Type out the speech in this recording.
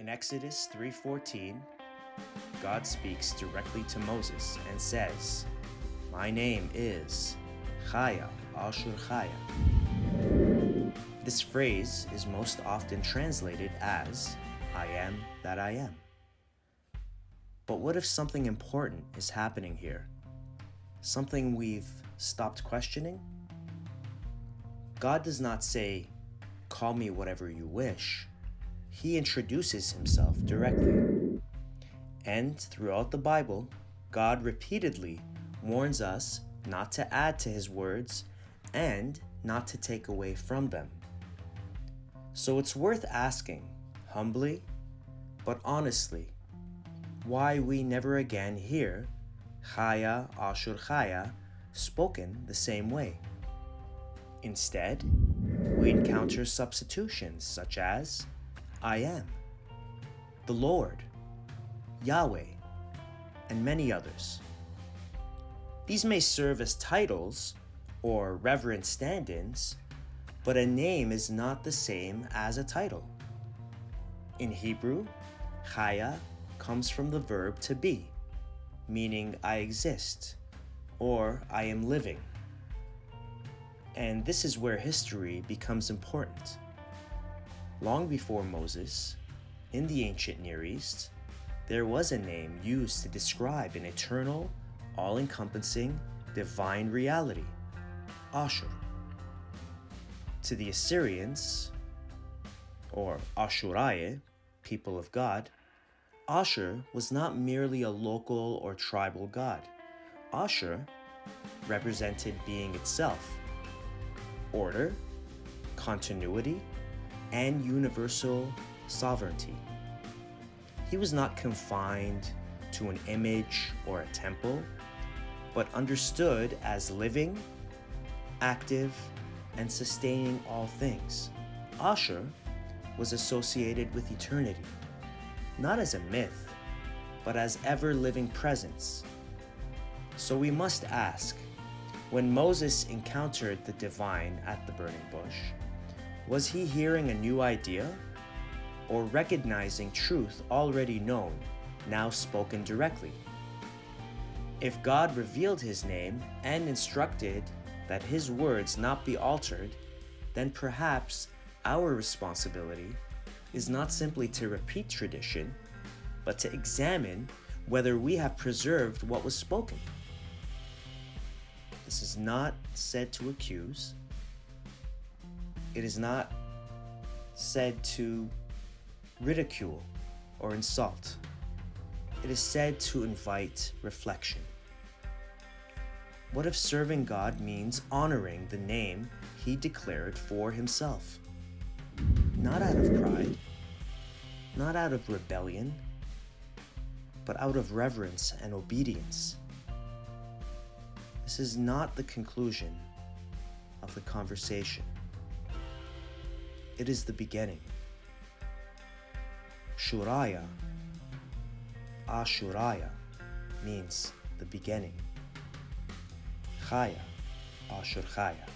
In Exodus 3:14, God speaks directly to Moses and says, "My name is Ehyeh Asher Ehyeh." This phrase is most often translated as, "I am that I am." But what if something important is happening here? Something we've stopped questioning? God does not say, "Call me whatever you wish." He introduces himself directly. And throughout the Bible, God repeatedly warns us not to add to his words and not to take away from them. So it's worth asking, humbly but honestly, why we never again hear Ehyeh Asher Ehyeh spoken the same way. Instead, we encounter substitutions such as I am, the Lord, Yahweh, and many others. These may serve as titles or reverent stand-ins, but a name is not the same as a title. In Hebrew, Ehyeh comes from the verb to be, meaning I exist or I am living. And this is where history becomes important. Long before Moses, in the ancient Near East, there was a name used to describe an eternal, all-encompassing, divine reality, Ashur. To the Assyrians, or Ashur-a, people of God, Ashur was not merely a local or tribal god. Ashur represented being itself, order, continuity, and universal sovereignty. He was not confined to an image or a temple, but understood as living, active, and sustaining all things. Ashur was associated with eternity, not as a myth, but as ever-living presence. So we must ask, when Moses encountered the divine at the burning bush, was he hearing a new idea or recognizing truth already known, now spoken directly? If God revealed his name and instructed that his words not be altered, then perhaps our responsibility is not simply to repeat tradition, but to examine whether we have preserved what was spoken. This is not said to accuse. It is not said to ridicule or insult. It is said to invite reflection. What if serving God means honoring the name he declared for himself? Not out of pride, not out of rebellion, but out of reverence and obedience. This is not the conclusion of the conversation. It is the beginning. Shuraya, Ashur-a means the beginning. Ehyeh Asher Ehyeh.